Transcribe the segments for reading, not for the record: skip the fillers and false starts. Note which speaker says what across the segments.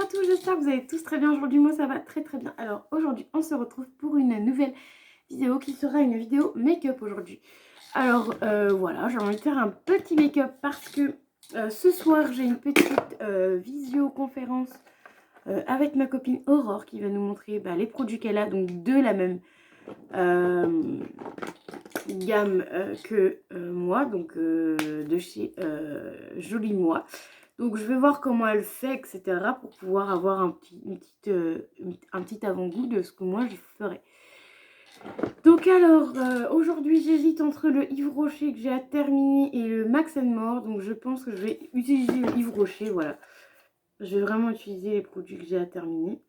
Speaker 1: à tous, j'espère que vous allez tous très bien. Aujourd'hui, moi ça va très très bien. Alors aujourd'hui, on se retrouve pour une nouvelle vidéo qui sera une vidéo make-up aujourd'hui. Alors voilà, j'ai envie de faire un petit make-up parce que ce soir, j'ai une petite visioconférence avec ma copine Aurore qui va nous montrer les produits qu'elle a, donc de la même gamme que moi, donc de chez Jolie Moi. Donc je vais voir comment elle fait, etc. pour pouvoir avoir un petit avant-goût de ce que moi je ferai. Donc alors, aujourd'hui j'hésite entre le Yves Rocher que j'ai à terminer et le Max More. Donc je pense que je vais utiliser le Yves Rocher, voilà. Je vais vraiment utiliser les produits que j'ai à terminer.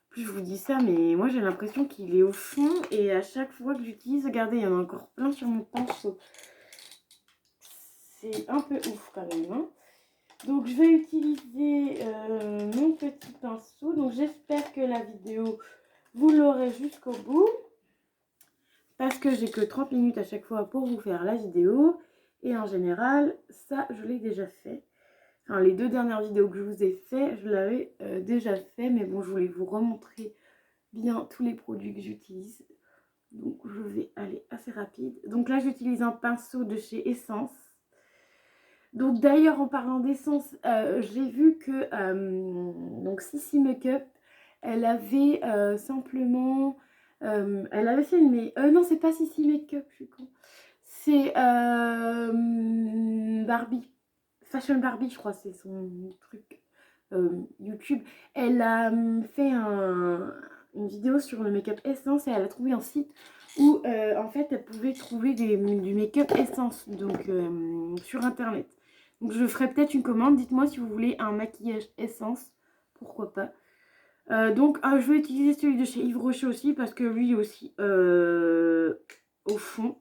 Speaker 1: Plus je vous dis ça, mais moi j'ai l'impression qu'il est au fond. Et à chaque fois que j'utilise, regardez, il y en a encore plein sur mon pinceau. C'est un peu ouf quand même, hein. Donc je vais utiliser mon petit pinceau. Donc j'espère que la vidéo, vous l'aurez jusqu'au bout. Parce que j'ai que 30 minutes à chaque fois pour vous faire la vidéo. Et en général, ça je l'ai déjà fait. Enfin, les deux dernières vidéos que je vous ai fait, je l'avais déjà fait. Mais bon, je voulais vous remontrer bien tous les produits que j'utilise. Donc je vais aller assez rapide. Donc là j'utilise un pinceau de chez Essence. Donc d'ailleurs en parlant d'essence, j'ai vu que donc Sissi Makeup, elle avait simplement, elle avait fait une non c'est pas Sissi Makeup, je suis con, c'est Barbie, Fashion Barbie je crois, c'est son truc YouTube. Elle a fait une vidéo sur le make-up essence et elle a trouvé un site où en fait elle pouvait trouver du make-up essence donc sur internet. Donc je ferai peut-être une commande, dites-moi si vous voulez un maquillage essence, pourquoi pas. Donc je vais utiliser celui de chez Yves Rocher aussi parce que lui aussi au fond.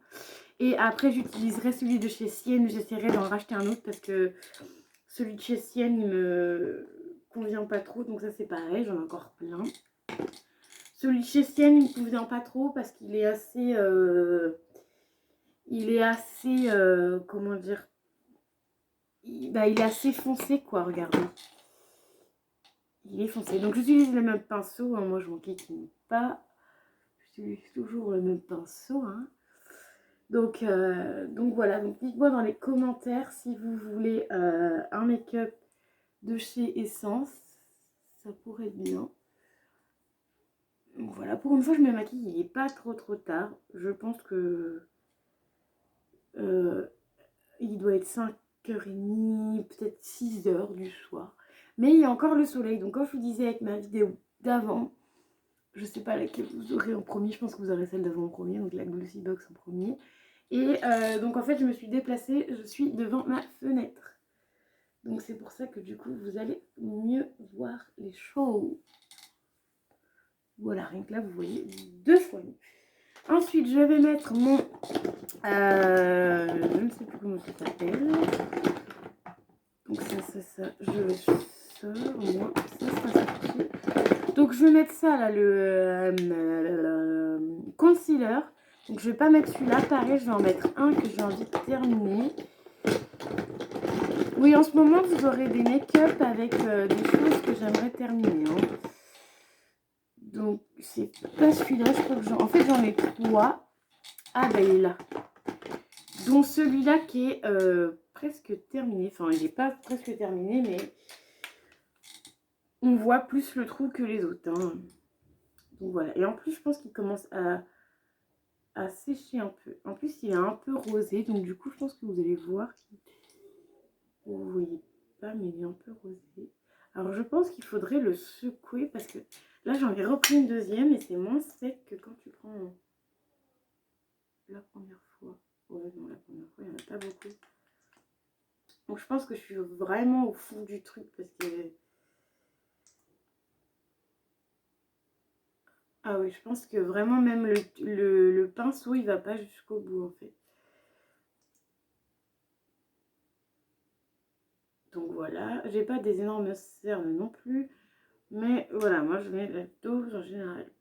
Speaker 1: Et après j'utiliserai celui de chez Sienne, j'essaierai d'en racheter un autre parce que celui de chez Sienne il me convient pas trop, donc ça c'est pareil, j'en ai encore plein. Celui de chez Sienne il me convient pas trop parce qu'il est assez comment dire, il est assez foncé quoi, regardez. Il est foncé. Donc j'utilise le même pinceau, hein. Moi je m'en kikine pas. J'utilise toujours le même pinceau. Hein. Donc voilà. Donc dites-moi dans les commentaires si vous voulez un make-up de chez Essence. Ça pourrait être bien. Donc voilà. Pour une fois je me maquille. Il n'est pas trop tard. Je pense que il doit être 5h30, peut-être 6h du soir. Mais il y a encore le soleil. Donc comme je vous disais avec ma vidéo d'avant, je sais pas laquelle vous aurez en premier, je pense que vous aurez celle d'avant en premier, donc la Glossy Box en premier. Et donc en fait je me suis déplacée, je suis devant ma fenêtre. Donc c'est pour ça que du coup vous allez mieux voir les choses. Voilà, rien que là vous voyez 2 fois mieux. Ensuite je vais mettre mon... je ne sais plus comment ça s'appelle. Donc ça, je le sors, moi, ça sera sorti. Donc je vais mettre ça là, le concealer. Donc je vais pas mettre celui-là, pareil je vais en mettre un que j'ai envie de terminer. Oui, en ce moment vous aurez des make-up avec des choses que j'aimerais terminer. Hein. Donc c'est pas celui-là, je crois que en fait j'en ai 3. Ah bah il est là. Dont celui-là qui est presque terminé. Enfin il n'est pas presque terminé mais on voit plus le trou que les autres. Hein. Donc voilà. Et en plus je pense qu'il commence à sécher un peu. En plus, il est un peu rosé. Donc du coup, je pense que vous allez voir. Vous ne voyez pas, mais il est un peu rosé. Alors je pense qu'il faudrait le secouer parce que là, j'en ai repris une deuxième et c'est moins sec que quand tu prends la première fois. Ouais, non, la première fois, il n'y en a pas beaucoup. Donc je pense que je suis vraiment au fond du truc parce que... Ah oui, je pense que vraiment même le pinceau, il va pas jusqu'au bout en fait. Donc voilà, j'ai pas des énormes cernes non plus. Mais voilà, moi je mets la dose en général.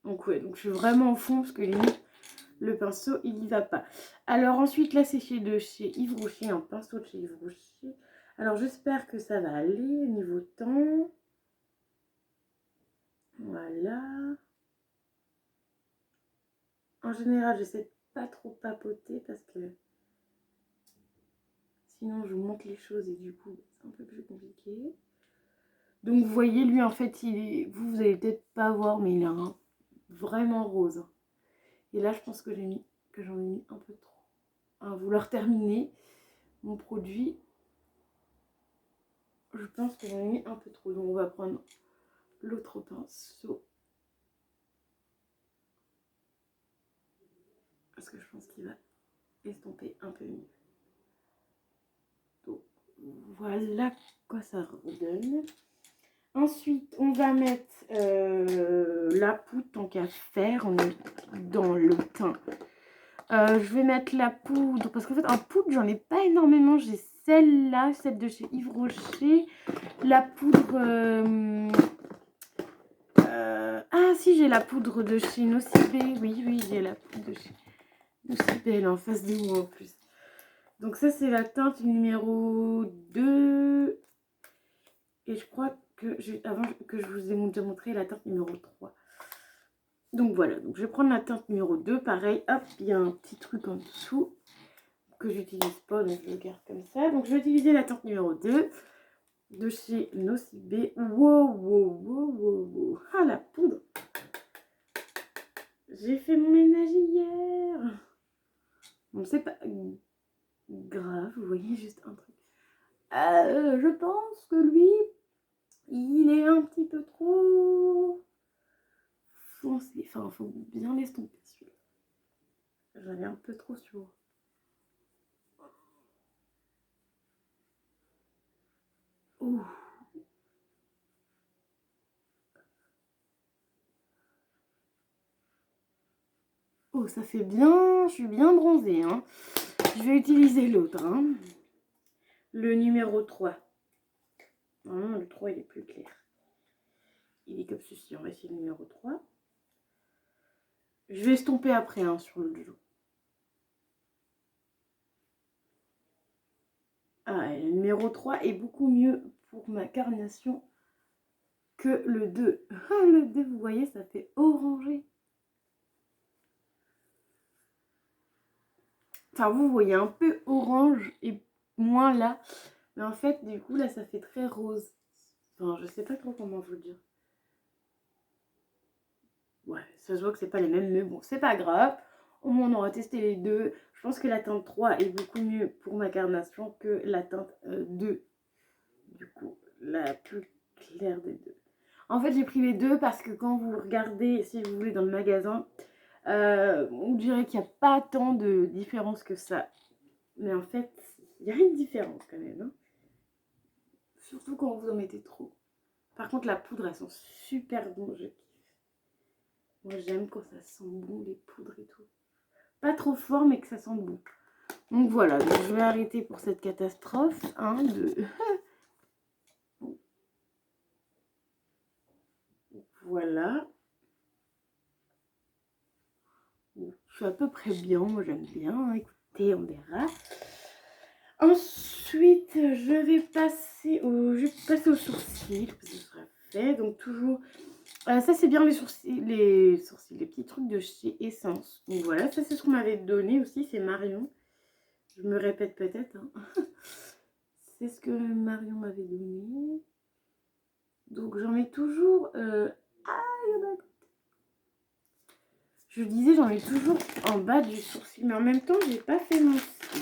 Speaker 1: Donc ouais, donc je suis vraiment au fond parce que limite, le pinceau, il n'y va pas. Alors ensuite, là c'est de chez Yves Rocher, un pinceau de chez Yves Rocher. Alors j'espère que ça va aller au niveau temps. en général, j'essaie de pas trop papoter parce que sinon je vous montre les choses et du coup c'est un peu plus compliqué. Donc vous voyez, lui en fait, vous allez peut-être pas voir, mais il a un vraiment rose. Et là, je pense que j'en ai mis un peu trop. À vouloir terminer mon produit, je pense que j'en ai mis un peu trop. Donc on va prendre l'autre pinceau. Parce que je pense qu'il va estomper un peu mieux. Donc voilà quoi ça redonne. Ensuite, on va mettre la poudre, tant qu'à faire, on est dans le teint. Je vais mettre la poudre, parce qu'en fait, en poudre, j'en ai pas énormément. J'ai celle-là, celle de chez Yves Rocher. La poudre... ah si, j'ai la poudre de chez Nocibé. Oui, j'ai la poudre de chez Nocibé, elle est en face de moi en plus. Donc ça, c'est la teinte numéro 2. Et je crois que avant que je vous ai déjà montré la teinte numéro 3. Donc voilà, donc je vais prendre la teinte numéro 2. Pareil, hop, il y a un petit truc en dessous que j'utilise pas, donc je le garde comme ça. Donc je vais utiliser la teinte numéro 2 de chez Nocibé. Wow. Ah, la poudre. J'ai fait mon ménage hier. Bon, c'est pas grave, vous voyez, juste un truc. Je pense que lui, il est un petit peu trop foncé. Enfin, il faut bien l'estomper celui-là. J'avais un peu trop sur. Ouh. Oh, ça fait bien, je suis bien bronzée. Hein. Je vais utiliser l'autre. Hein. Le numéro 3. Non, le 3, il est plus clair. Il est comme ceci. On va essayer le numéro 3. Je vais estomper après hein, sur le jour. Ah, le numéro 3 est beaucoup mieux pour ma carnation que le 2. Le 2, vous voyez, ça fait orangé. Enfin, vous voyez un peu orange et moins là. Mais en fait, du coup, là, ça fait très rose. Enfin, je sais pas trop comment vous le dire. Ouais, ça se voit que c'est pas les mêmes, mais bon, c'est pas grave. Au moins, on aura testé les deux. Je pense que la teinte 3 est beaucoup mieux pour ma carnation que la teinte 2. Du coup, la plus claire des deux. En fait, j'ai pris les deux parce que quand vous regardez, si vous voulez, dans le magasin, on dirait qu'il n'y a pas tant de différence que ça. Mais en fait, il y a une différence quand même. Hein. Surtout quand vous en mettez trop. Par contre, la poudre, elles sont super bonnes. Je kiffe. Moi, j'aime quand ça sent bon, les poudres et tout. Pas trop fort, mais que ça sent bon. Donc voilà, donc je vais arrêter pour cette catastrophe. 1, 2. Voilà. Je suis à peu près bien, moi j'aime bien. Écoutez, on verra. Ensuite, je vais passer aux sourcils, que ce sera fait. Donc toujours, ça c'est bien les petits trucs de chez Essence. Donc voilà, ça c'est ce qu'on m'avait donné aussi, c'est Marion. Je me répète peut-être. Hein. C'est ce que Marion m'avait donné. Donc j'en mets toujours... il y en a... Je disais, j'en mets toujours en bas du sourcil. Mais en même temps, j'ai pas fait mon cil.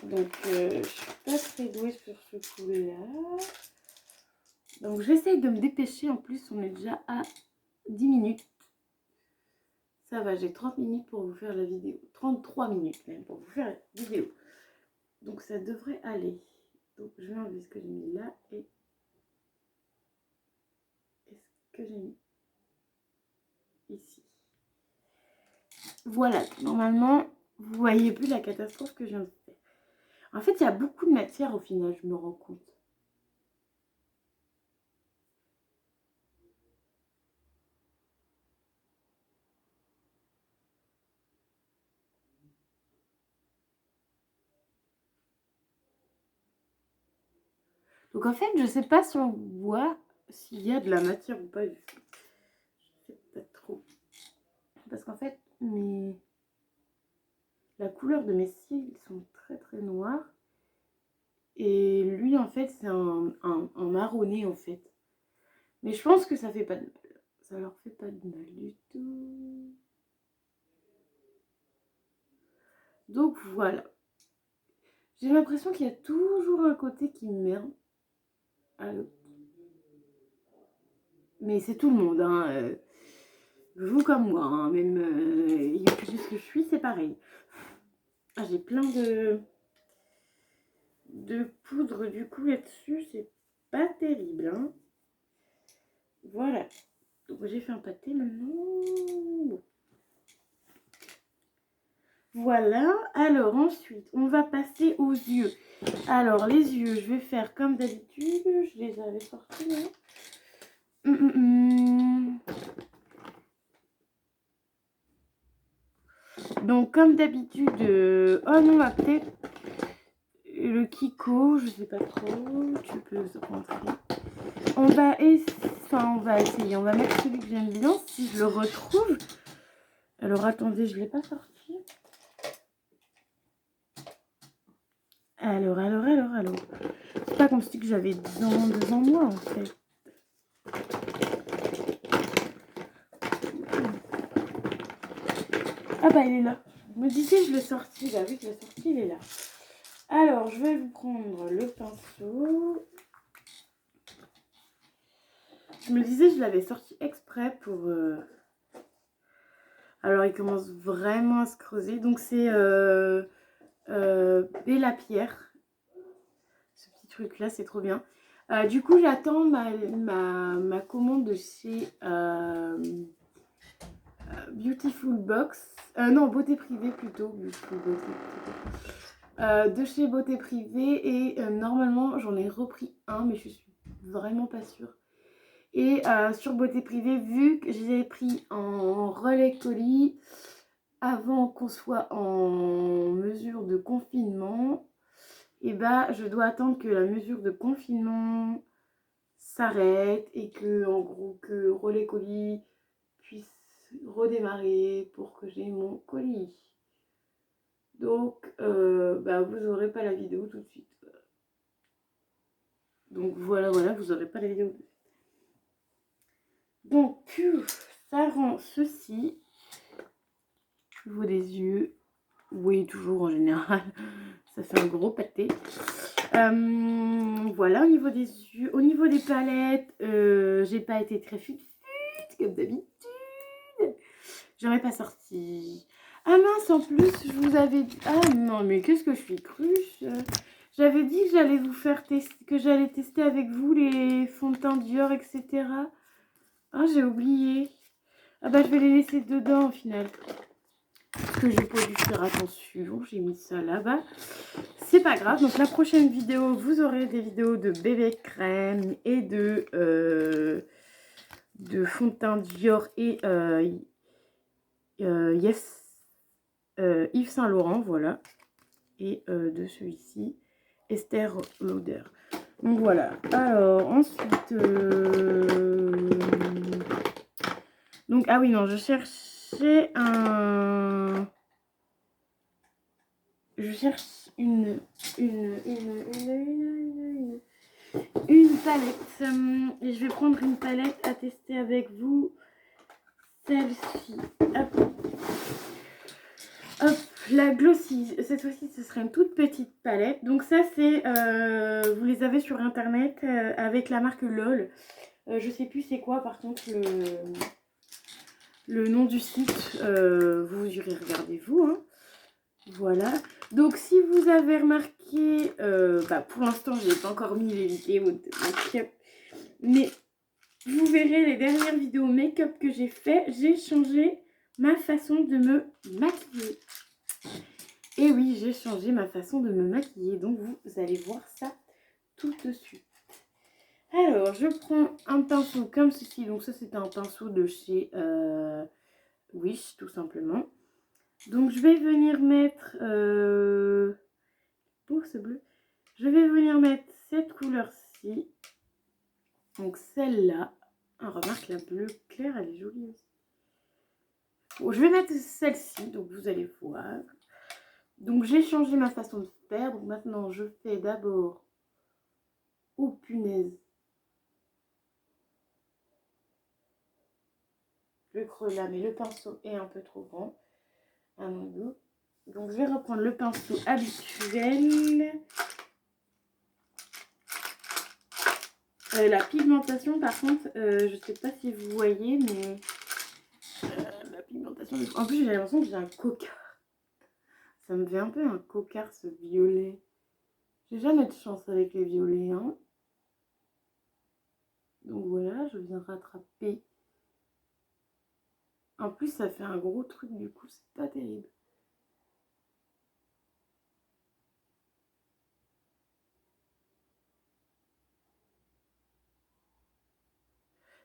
Speaker 1: Donc, je suis pas très douée sur ce coup-là. Donc, j'essaye de me dépêcher. En plus, on est déjà à 10 minutes. Ça va, j'ai 30 minutes pour vous faire la vidéo. 33 minutes même pour vous faire la vidéo. Donc, ça devrait aller. Donc, je vais enlever ce que j'ai mis là et ce que j'ai mis ici. Voilà, normalement, vous voyez plus la catastrophe que je viens de faire. En fait, il y a beaucoup de matière au final, je me rends compte. Donc en fait, je sais pas si on voit s'il y a de la matière ou pas. Je sais pas trop. parce qu'en fait, la couleur de mes cils sont très très noirs. Et lui, en fait, c'est un marronné, en fait. Mais je pense que ça fait pas de mal. Ça leur fait pas de mal du tout. Donc voilà. J'ai l'impression qu'il y a toujours un côté qui merde à l'autre. Mais c'est tout le monde, hein. Vous comme moi, hein. Même juste que je suis, c'est pareil. Ah, j'ai plein de poudre du coup là-dessus, c'est pas terrible, hein. Voilà. Donc j'ai fait un pâté maintenant. Bon. Voilà. Alors ensuite, on va passer aux yeux. Alors les yeux, je vais faire comme d'habitude. Je les avais sortis là. Donc comme d'habitude, oh non, va peut-être le Kiko, je sais pas trop. Tu peux rentrer. On va essayer. On va mettre celui que j'aime bien si je le retrouve. Alors attendez, je l'ai pas sorti. Alors. C'est pas comme si que j'avais 10 ans devant moi en fait. Ah bah il est là. Je me disais je l'ai sorti là. Oui, je l'ai sorti, il est là. Alors je vais vous prendre le pinceau. Je me disais je l'avais sorti exprès pour... Alors il commence vraiment à se creuser. Donc c'est Bella Pierre. Ce petit truc là, c'est trop bien. Du coup j'attends ma commande de chez Beautiful Box. Non, Beauté Privée plutôt. Beautiful Beauté. De chez Beauté Privée. Et normalement j'en ai repris un, mais je suis vraiment pas sûre. Et sur Beauté Privée, vu que j'ai pris en relais colis avant qu'on soit en mesure de confinement, et bah je dois attendre que la mesure de confinement s'arrête et que en gros que relais colis puisse redémarrer pour que j'ai mon colis. Donc bah vous n'aurez pas la vidéo tout de suite. Donc voilà, vous n'aurez pas la vidéo tout de suite. Donc ça rend ceci au niveau des yeux. Oui, toujours en général. Ça fait un gros pâté. Voilà, au niveau des yeux. Au niveau des palettes, j'ai pas été très fut comme d'habitude. J'en ai pas sorti. Ah mince, en plus, je vous avais dit... Ah non, mais qu'est-ce que je suis cruche. J'avais dit que j'allais vous faire tester, que j'allais tester avec vous les fonds de teint Dior, etc. Ah, j'ai oublié. Ah bah, je vais les laisser dedans, au final. Parce que j'ai pas dû faire attention. J'ai mis ça là-bas. C'est pas grave. Donc, la prochaine vidéo, vous aurez des vidéos de bébé crème et de fond de teint Dior et Yves Saint Laurent, voilà. Et de celui-ci, Esther Lauder. Donc voilà. Alors ensuite, donc ah oui non, je cherchais une palette. Et je vais prendre une palette à tester avec vous. Celle-ci. Hop. Hop, la Glossy. Cette fois-ci, ce sera une toute petite palette. Donc ça, c'est... vous les avez sur Internet avec la marque LOL. Je sais plus c'est quoi, par contre, le nom du site. Vous irez regarder vous. Hein. Voilà. Donc, si vous avez remarqué... pour l'instant, je n'ai pas encore mis les vidéos de make-up. Mais vous verrez les dernières vidéos make-up que j'ai fait. J'ai changé ma façon de me maquiller. Et oui, j'ai changé ma façon de me maquiller. Donc, vous allez voir ça tout de suite. Alors, je prends un pinceau comme ceci. Donc, ça, c'est un pinceau de chez Wish, tout simplement. Donc, je vais venir mettre... pour ce bleu. Je vais venir mettre cette couleur-ci. Donc, celle-là. Ah, remarque, la bleue claire, elle est jolie aussi. Bon, je vais mettre celle-ci, donc vous allez voir. Donc j'ai changé ma façon de faire. Donc maintenant je fais d'abord... Oh punaise. Le creux là, mais le pinceau est un peu trop grand à mon goût. Donc je vais reprendre le pinceau habituel. La pigmentation par contre, je sais pas si vous voyez, mais la pigmentation... En plus j'ai l'impression que j'ai un cocard. Ça me fait un peu un cocard ce violet. J'ai jamais de chance avec les violets, hein. Donc voilà, je viens rattraper. En plus ça fait un gros truc, du coup c'est pas terrible.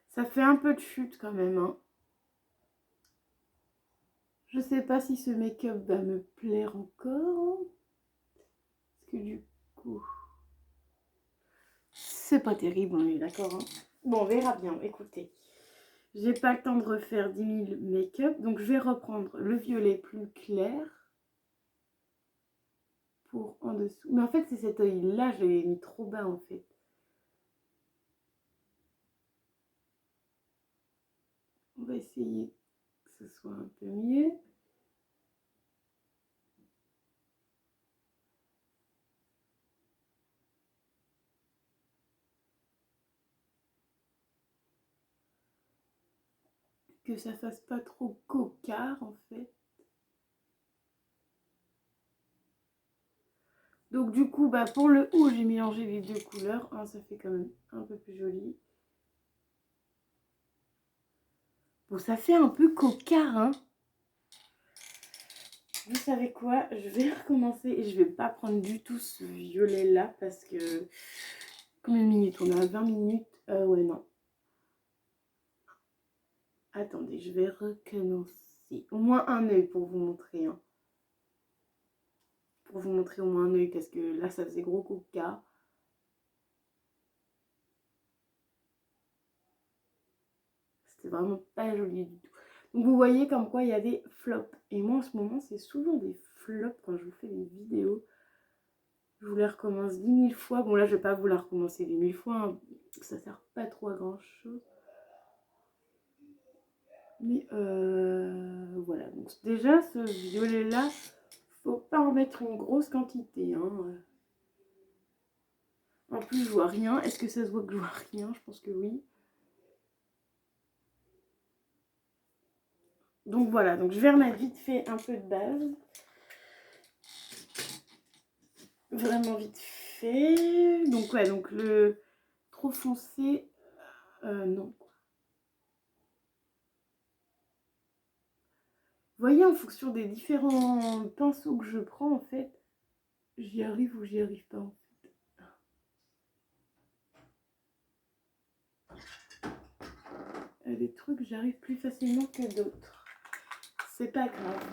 Speaker 1: Ça fait un peu de chute quand même, hein. Je sais pas si ce make-up va me plaire encore. Parce que du coup... C'est pas terrible, on est d'accord, hein. Bon, on verra bien, écoutez. J'ai pas le temps de refaire 10 000 make-up, donc je vais reprendre le violet plus clair. Pour en dessous. Mais en fait, c'est cet œil-là, je l'ai mis trop bas en fait. On va essayer que ce soit un peu mieux. Que ça fasse pas trop cocard en fait. Donc du coup, bah, pour le haut, j'ai mélangé les deux couleurs. Hein, ça fait quand même un peu plus joli. Bon, ça fait un peu cocard, hein. Vous savez quoi? Je vais recommencer et je vais pas prendre du tout ce violet-là parce que... Combien de minutes? On a 20 minutes. Ouais, non. Attendez, je vais recommencer. Au moins un œil pour vous montrer, hein. Pour vous montrer au moins un œil parce que là, ça faisait gros coca. C'était vraiment pas joli du tout. Donc vous voyez comme quoi il y a des flops. Et moi en ce moment, c'est souvent des flops quand je vous fais des vidéos. Je vous les recommence 10 000 fois. Bon là, je vais pas vous la recommencer 10 000 fois. Hein. Ça sert pas trop à grand chose. Mais voilà. Donc déjà, ce violet-là, faut pas en mettre une grosse quantité. Hein. En plus, je vois rien. Est-ce que ça se voit que je vois rien? Je pense que oui. Donc voilà, donc je vais remettre vite fait un peu de base. Vraiment vite fait. Donc ouais, donc le trop foncé, non. Vous voyez, en fonction des différents pinceaux que je prends, en fait, j'y arrive ou j'y arrive pas, en fait. Il y a des trucs, j'arrive plus facilement que d'autres. C'est pas grave.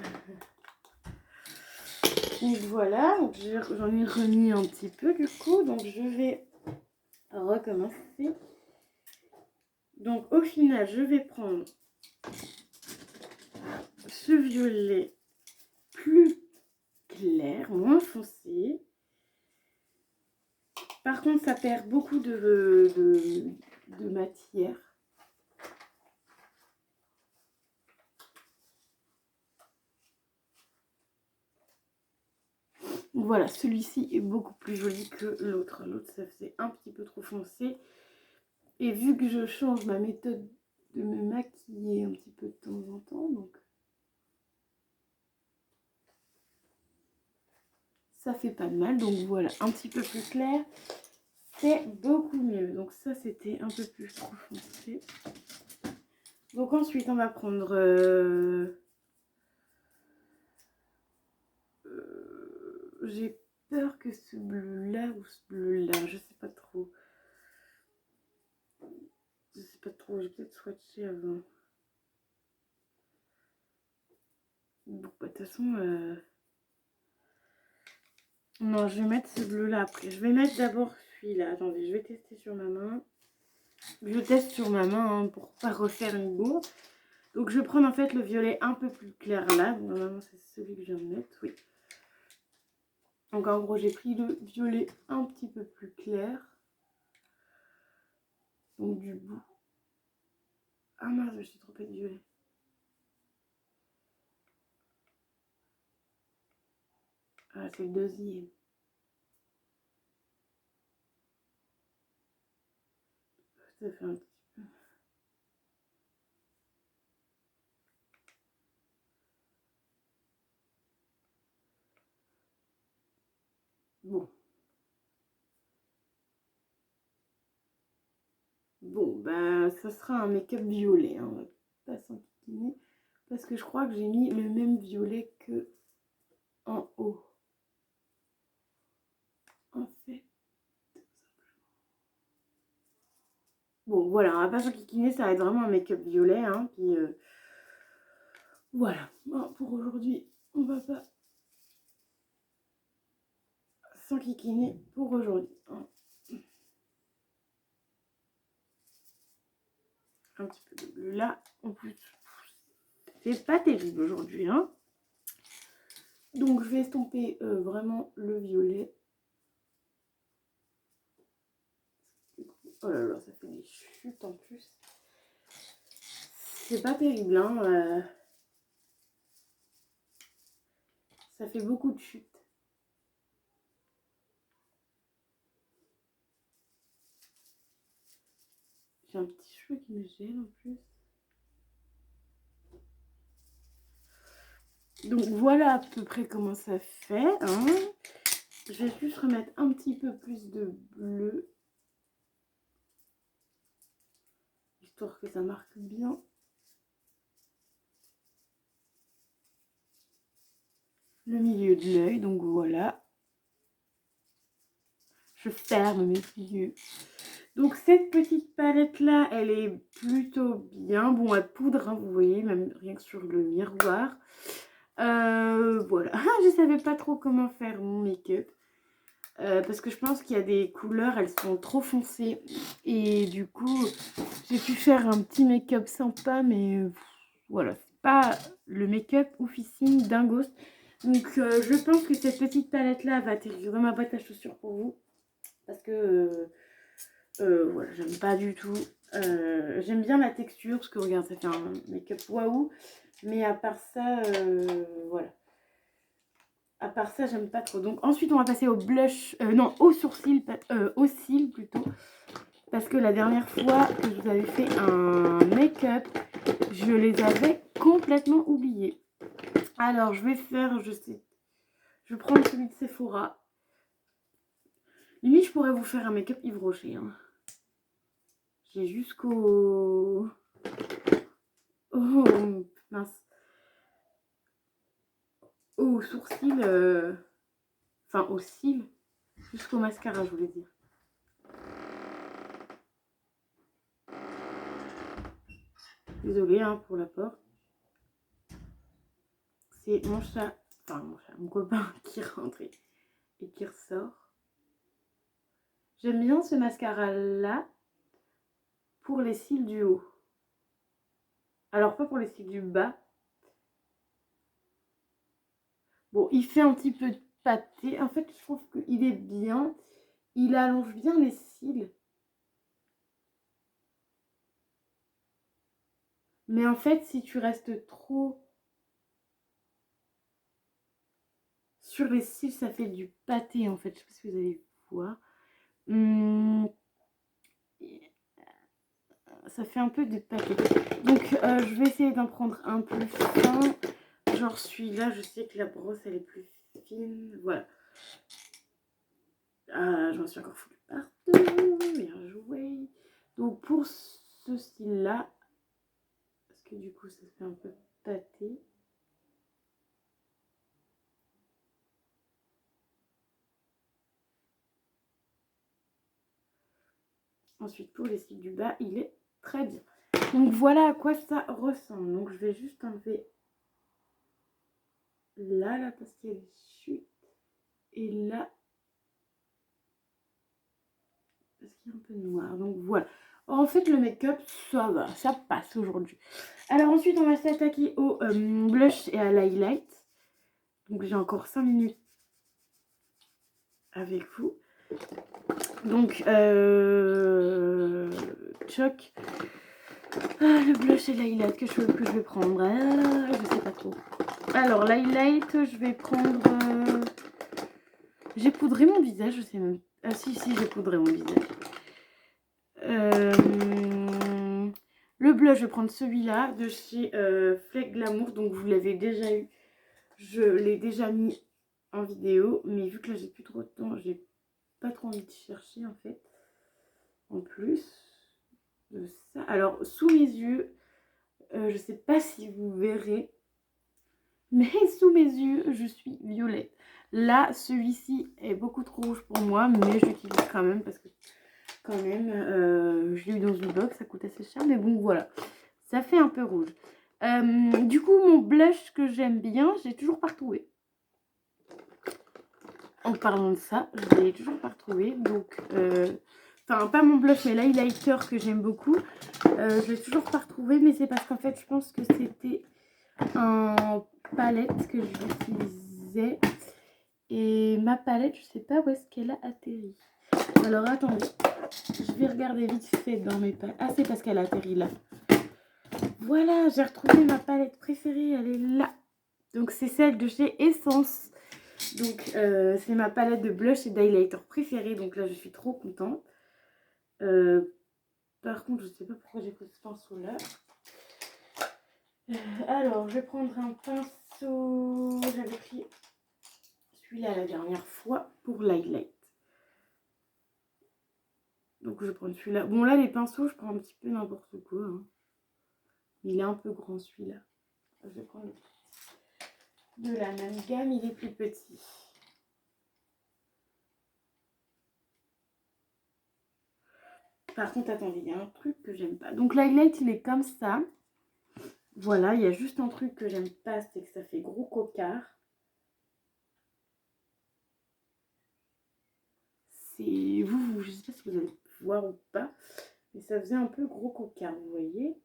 Speaker 1: Donc voilà, j'en ai remis un petit peu du coup, donc je vais recommencer. Donc au final, je vais prendre ce violet plus clair, moins foncé. Par contre, ça perd beaucoup de matière. Voilà, celui-ci est beaucoup plus joli que l'autre. L'autre, ça faisait un petit peu trop foncé. Et vu que je change ma méthode de me maquiller un petit peu de temps en temps, donc ça fait pas de mal. Donc voilà, un petit peu plus clair, c'est beaucoup mieux. Donc ça, c'était un peu plus trop foncé. Donc ensuite, on va prendre... j'ai peur que ce bleu-là ou ce bleu-là, je sais pas trop. Je sais pas trop, j'ai peut-être swatché avant. Bon, bah, de toute façon... Non, je vais mettre ce bleu-là après. Je vais mettre d'abord celui-là. Attendez, je vais tester sur ma main. Je teste sur ma main hein, pour pas refaire une bourre. Donc je vais prendre en fait le violet un peu plus clair là. Normalement c'est celui que je viens de mettre, oui. Donc en gros j'ai pris le violet un petit peu plus clair. Donc du bout. Ah mince, je me suis trompée de violet. Ah c'est le deuxième. Ça fait un petit peu. Bon. Bon, bah, ça sera un make-up violet. Hein. On va pas s'enquiquiner. Parce que je crois que j'ai mis le même violet que en haut. En fait. Bon, voilà, on va pas s'enquiquiner. Ça va être vraiment un make-up violet. Hein, puis, voilà. Bon, pour aujourd'hui, on va pas s'enquiquiner pour aujourd'hui. Hein. Un petit peu de bleu là. En plus, c'est pas terrible aujourd'hui. Hein. Donc, je vais estomper vraiment le violet. Oh là là, ça fait des chutes en plus. C'est pas terrible, hein. Ça fait beaucoup de chutes. J'ai un petit cheveu qui me gêne en plus. Donc voilà à peu près comment ça fait. Hein. Je vais juste remettre un petit peu plus de bleu. Histoire que ça marque bien. Le milieu de l'œil, donc voilà. Je ferme mes yeux. Donc cette petite palette là, elle est plutôt bien. Bon, elle poudre, hein, vous voyez, même rien que sur le miroir. Voilà, je savais pas trop comment faire mon make-up. Parce que je pense qu'il y a des couleurs, elles sont trop foncées. Et du coup, j'ai pu faire un petit make-up sympa, mais voilà, c'est pas le make-up oufissime d'un ghost. Donc je pense que cette petite palette là va atterrir dans ma boîte à chaussures pour vous. Parce que voilà, j'aime pas du tout. J'aime bien la texture, parce que regarde, ça fait un make-up waouh. Mais à part ça, voilà. À part ça, j'aime pas trop. Donc ensuite, on va passer au blush, non, au sourcil, au cils plutôt. Parce que la dernière fois que je vous avais fait un make-up, je les avais complètement oubliés. Alors, je vais faire, je vais prendre celui de Sephora. Limite, je pourrais vous faire un make-up Yves Rocher. Hein. J'ai jusqu'au... Oh, mince. Au sourcil, enfin au cils, jusqu'au mascara, je voulais dire. Désolée hein, pour la porte. C'est mon chat, enfin mon copain qui rentre et qui ressort. J'aime bien ce mascara là pour les cils du haut. Alors pas pour les cils du bas. Bon, il fait un petit peu de pâté. En fait, je trouve qu'il est bien. Il allonge bien les cils. Mais en fait, si tu restes trop sur les cils, ça fait du pâté en fait. Je sais pas si vous allez voir. Ça fait un peu de pâté. Donc, je vais essayer d'en prendre un plus fin. Genre celui-là, je sais que la brosse, elle est plus fine. Voilà. Ah, je m'en suis encore foutue partout. Bien joué. Donc, pour ce style-là, parce que du coup, ça fait un peu pâté. Ensuite, pour les cils du bas, il est très bien. Donc, voilà à quoi ça ressemble. Donc, je vais juste enlever là, parce qu'il y a des chutes. Et là, parce qu'il y a un peu noir. Donc, voilà. En fait, le make-up, ça va, ça passe aujourd'hui. Alors ensuite, on va s'attaquer au blush et à l'highlight. Donc j'ai encore 5 minutes avec vous. Donc, choc. Ah, le blush et l'highlight que je vais prendre. Ah, je sais pas trop. Alors, l'highlight, je vais prendre... J'ai poudré mon visage, je sais même... Ah si, j'ai poudré mon visage. Le blush, je vais prendre celui-là de chez Fleck Glamour. Donc, vous l'avez déjà eu. Je l'ai déjà mis en vidéo. Mais vu que là, j'ai plus trop de temps, j'ai pas trop envie de chercher, en fait. En plus de ça. Alors, sous mes yeux, je sais pas si vous verrez. Mais sous mes yeux, je suis violette. Là, celui-ci est beaucoup trop rouge pour moi, mais j'utilise quand même parce que quand même, je l'ai eu dans une box, ça coûte assez cher, mais bon, voilà. Ça fait un peu rouge. Du coup, mon blush que j'aime bien, j'ai toujours pas retrouvé. En parlant de ça, je l'ai toujours pas retrouvé. Donc, enfin, pas mon blush, mais l'highlighter que j'aime beaucoup. Je l'ai toujours pas retrouvé, mais c'est parce qu'en fait, je pense que c'était un palette que j'utilisais. Et ma palette, je sais pas où est-ce qu'elle a atterri. Alors, attendez. Je vais regarder vite fait dans mes palettes. Ah, c'est parce qu'elle a atterri là. Voilà, j'ai retrouvé ma palette préférée. Elle est là. Donc, c'est celle de chez Essence. Donc, c'est ma palette de blush et d'highlighter préférée. Donc là, je suis trop contente. Par contre, je sais pas pourquoi j'ai pris ce pinceau là. Alors, je vais prendre un pinceau. J'avais pris celui-là la dernière fois pour l'highlight. Donc, je vais prendre celui-là. Bon, là, les pinceaux, je prends un petit peu n'importe quoi. Hein. Il est un peu grand, celui-là. Je vais prendre de la même gamme. Il est plus petit. Par contre, attendez, il y a un truc que j'aime pas. Donc, l'highlight, il est comme ça. Voilà, il y a juste un truc que j'aime pas, c'est que ça fait gros cocard. C'est vous, je sais pas si vous allez voir ou pas, mais ça faisait un peu gros cocard, vous voyez.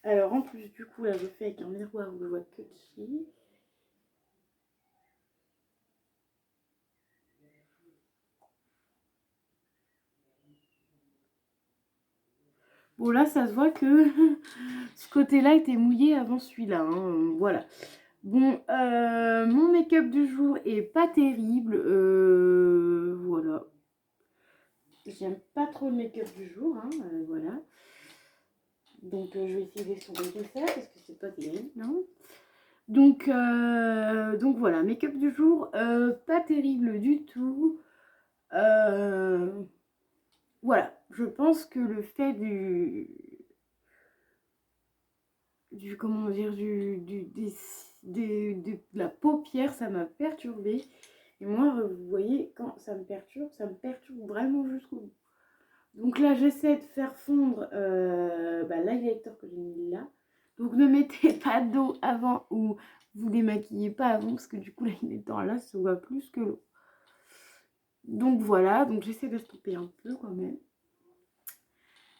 Speaker 1: Alors en plus du coup là je fais avec un miroir où je vois que dessus. Bon là ça se voit que ce côté-là était mouillé avant celui-là, hein, voilà. Bon, mon make-up du jour est pas terrible, voilà. J'aime pas trop le make-up du jour, hein, voilà. Donc je vais essayer d'estomper tout ça parce que c'est pas terrible, non. Donc voilà, make-up du jour, pas terrible du tout. Voilà, je pense que le fait comment dire, de la paupière, ça m'a perturbée. Et moi, vous voyez, quand ça me perturbe vraiment jusqu'au bout. Donc là, j'essaie de faire fondre l'highlighter que j'ai mis là. Donc ne mettez pas d'eau avant ou vous démaquillez pas avant parce que du coup l'highlighter là se voit plus que l'eau. Donc voilà, donc j'essaie d'estomper un peu quand même.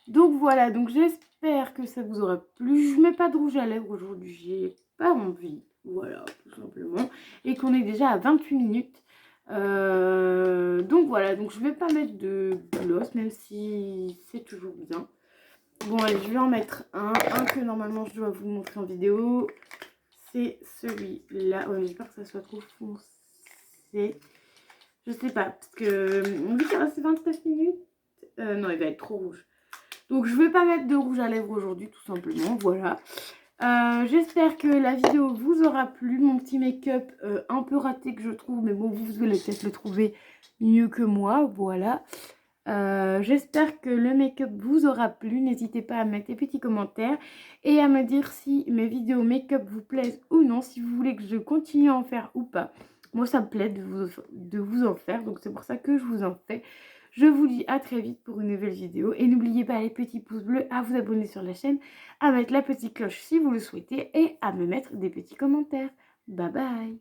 Speaker 1: Donc voilà, donc j'espère que ça vous aura plu. Je mets pas de rouge à lèvres aujourd'hui, j'ai pas envie. Voilà, tout simplement. Et qu'on est déjà à 28 minutes. Donc voilà, donc je vais pas mettre de gloss, même si c'est toujours bien. Bon allez, je vais en mettre un que normalement je dois vous montrer en vidéo. C'est celui-là. Ouais, j'espère que ça soit trop foncé. Je sais pas, parce que vu qu'il reste 29 minutes, non, il va être trop rouge. Donc je vais pas mettre de rouge à lèvres aujourd'hui, tout simplement, voilà. J'espère que la vidéo vous aura plu, mon petit make-up un peu raté que je trouve, mais bon, vous allez peut-être le trouver mieux que moi, voilà. J'espère que le make-up vous aura plu, n'hésitez pas à mettre des petits commentaires et à me dire si mes vidéos make-up vous plaisent ou non, si vous voulez que je continue à en faire ou pas. Moi ça me plaît de vous en faire, donc c'est pour ça que je vous en fais. Je vous dis à très vite pour une nouvelle vidéo et n'oubliez pas les petits pouces bleus, à vous abonner sur la chaîne, à mettre la petite cloche si vous le souhaitez et à me mettre des petits commentaires. Bye bye!